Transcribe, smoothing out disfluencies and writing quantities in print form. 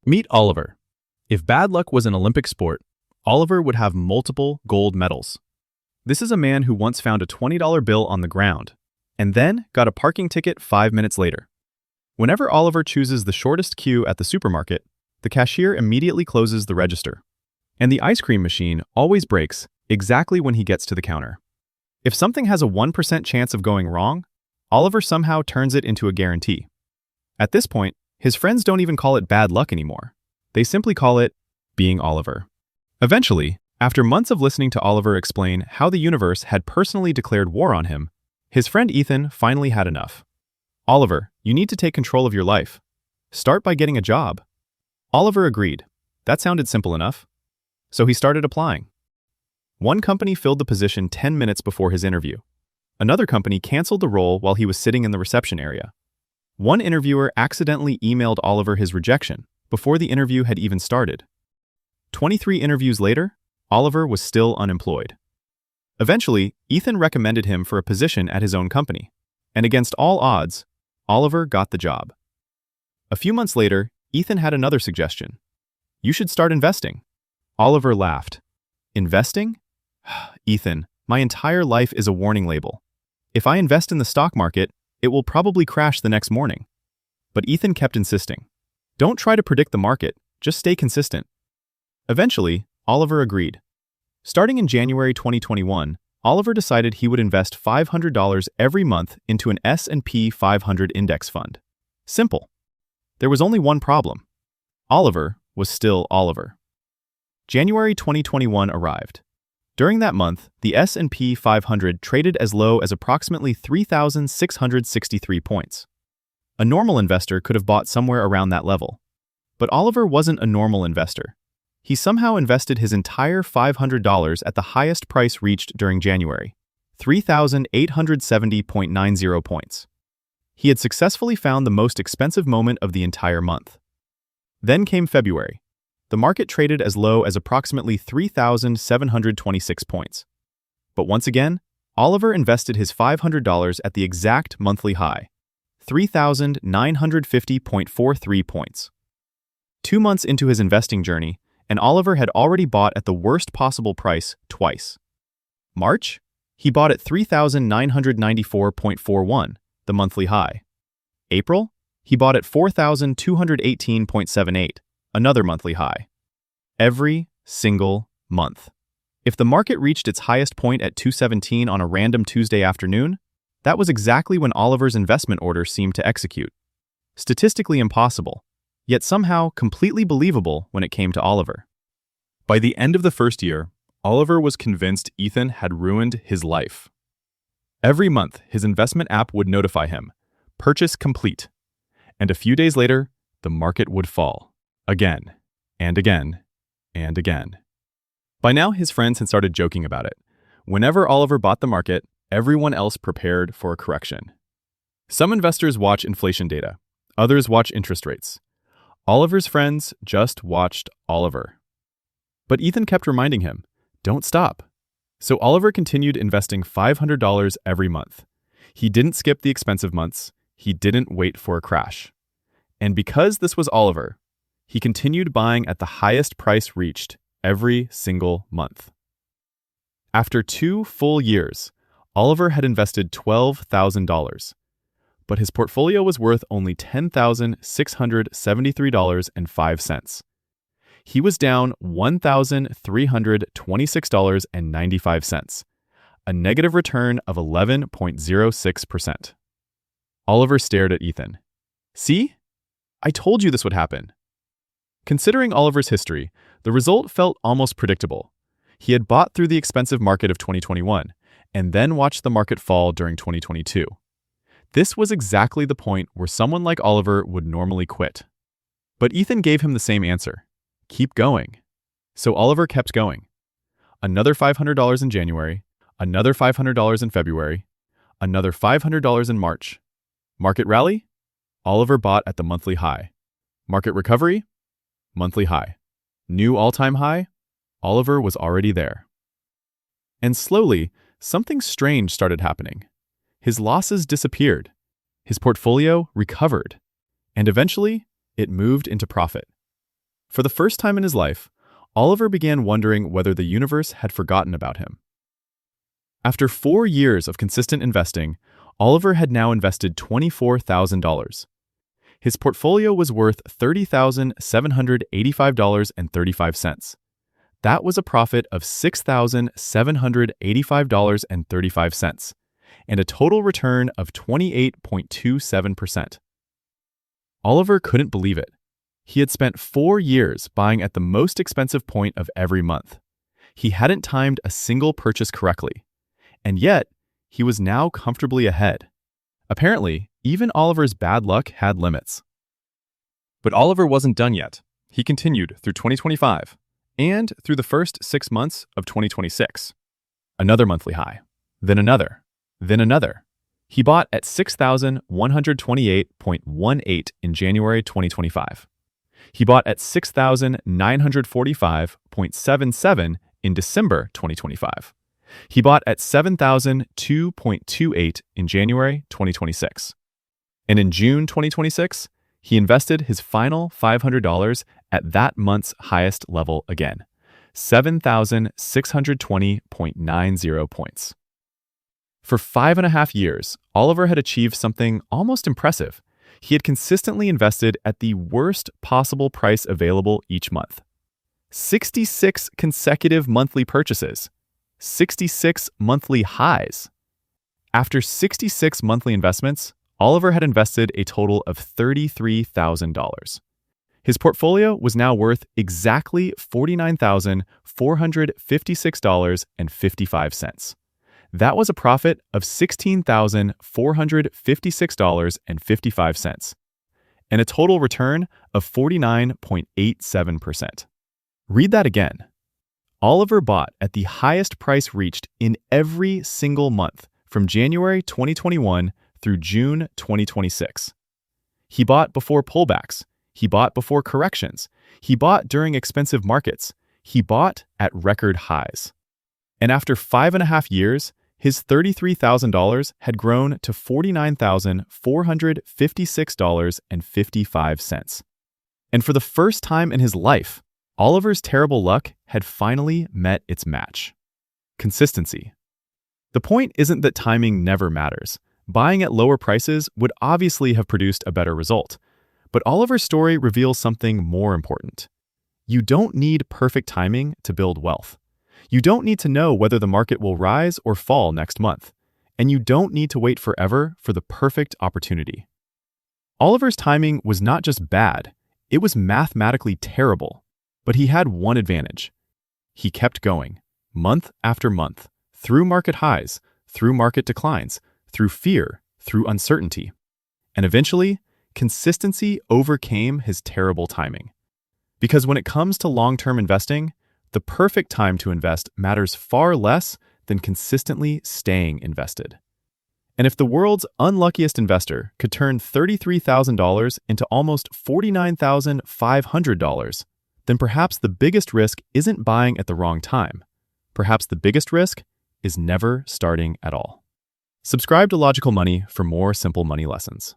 Meet Oliver. If bad luck was an Olympic sport, Oliver would have multiple gold medals. This is a man who once found a $20 bill on the ground and then got a parking ticket 5 minutes later. Whenever Oliver chooses the shortest queue at the supermarket, the cashier immediately closes the register, and the ice cream machine always breaks exactly when he gets to the counter. If something has a 1% chance of going wrong, Oliver somehow turns it into a guarantee. At this point, his friends don't even call it bad luck anymore. They simply call it being Oliver. Eventually, after months of listening to Oliver explain how the universe had personally declared war on him, his friend Ethan finally had enough. "Oliver, you need to take control of your life. Start by getting a job." Oliver agreed. That sounded simple enough. So he started applying. One company filled the position 10 minutes before his interview. Another company canceled the role while he was sitting in the reception area. One interviewer accidentally emailed Oliver his rejection before the interview had even started. 23 interviews later, Oliver was still unemployed. Eventually, Ethan recommended him for a position at his own company, and against all odds, Oliver got the job. A few months later, Ethan had another suggestion. "You should start investing." Oliver laughed. "Investing? Ethan, my entire life is a warning label. If I invest in the stock market, it will probably crash the next morning." But Ethan kept insisting. "Don't try to predict the market, just stay consistent." Eventually, Oliver agreed. Starting in January 2021, Oliver decided he would invest $500 every month into an S&P 500 index fund. Simple. There was only one problem. Oliver was still Oliver. January 2021 arrived. During that month, the S&P 500 traded as low as approximately 3,663 points. A normal investor could have bought somewhere around that level. But Oliver wasn't a normal investor. He somehow invested his entire $500 at the highest price reached during January, 3,870.90 points. He had successfully found the most expensive moment of the entire month. Then came February. The market traded as low as approximately 3,726 points. But once again, Oliver invested his $500 at the exact monthly high, 3,950.43 points. 2 months into his investing journey, and Oliver had already bought at the worst possible price twice. March, he bought at 3,994.41, the monthly high. April, he bought at 4,218.78, another monthly high. Every single month. If the market reached its highest point at 217 on a random Tuesday afternoon, that was exactly when Oliver's investment order seemed to execute. Statistically impossible, yet somehow completely believable when it came to Oliver. By the end of the first year, Oliver was convinced Ethan had ruined his life. Every month, his investment app would notify him, "Purchase complete." And a few days later, the market would fall. Again, and again, and again. By now, his friends had started joking about it. Whenever Oliver bought the market, everyone else prepared for a correction. Some investors watch inflation data. Others watch interest rates. Oliver's friends just watched Oliver. But Ethan kept reminding him, "Don't stop." So Oliver continued investing $500 every month. He didn't skip the expensive months. He didn't wait for a crash. And because this was Oliver, he continued buying at the highest price reached every single month. After 2 full years, Oliver had invested $12,000, but his portfolio was worth only $10,673.05. He was down $1,326.95, a negative return of 11.06%. Oliver stared at Ethan. "See? I told you this would happen." Considering Oliver's history, the result felt almost predictable. He had bought through the expensive market of 2021 and then watched the market fall during 2022. This was exactly the point where someone like Oliver would normally quit. But Ethan gave him the same answer. Keep going. So Oliver kept going. Another $500 in January, another $500 in February, another $500 in March. Market rally? Oliver bought at the monthly high. Market recovery? Monthly high. New all-time high? Oliver was already there. And slowly, something strange started happening. His losses disappeared. His portfolio recovered. And eventually, it moved into profit. For the first time in his life, Oliver began wondering whether the universe had forgotten about him. After 4 years of consistent investing, Oliver had now invested $24,000. His portfolio was worth $30,785.35. That was a profit of $6,785.35, and a total return of 28.27%. Oliver couldn't believe it. He had spent 4 years buying at the most expensive point of every month. He hadn't timed a single purchase correctly, and yet he was now comfortably ahead. Apparently, even Oliver's bad luck had limits. But Oliver wasn't done yet. He continued through 2025 and through the first 6 months of 2026. Another monthly high, then another, then another. He bought at 6,128.18 in January 2025. He bought at 6,945.77 in December 2025. He bought at 7,002.28 in January 2026. And in June 2026, he invested his final $500 at that month's highest level again, 7,620.90 points. For 5.5 years, Oliver had achieved something almost impressive. He had consistently invested at the worst possible price available each month. 66 consecutive monthly purchases. 66 monthly highs. After 66 monthly investments, Oliver had invested a total of $33,000. His portfolio was now worth exactly $49,456.55. That was a profit of $16,456.55, and a total return of 49.87%. Read that again. Oliver bought at the highest price reached in every single month from January 2021 through June 2026. He bought before pullbacks. He bought before corrections. He bought during expensive markets. He bought at record highs. And after 5.5 years, his $33,000 had grown to $49,456.55. And for the first time in his life, Oliver's terrible luck had finally met its match. Consistency. The point isn't that timing never matters. Buying at lower prices would obviously have produced a better result. But Oliver's story reveals something more important. You don't need perfect timing to build wealth. You don't need to know whether the market will rise or fall next month. And you don't need to wait forever for the perfect opportunity. Oliver's timing was not just bad, it was mathematically terrible. But he had one advantage. He kept going, month after month, through market highs, through market declines, through fear, through uncertainty. And eventually, consistency overcame his terrible timing. Because when it comes to long-term investing, the perfect time to invest matters far less than consistently staying invested. And if the world's unluckiest investor could turn $33,000 into almost $49,500, then perhaps the biggest risk isn't buying at the wrong time. Perhaps the biggest risk is never starting at all. Subscribe to Logical Money for more simple money lessons.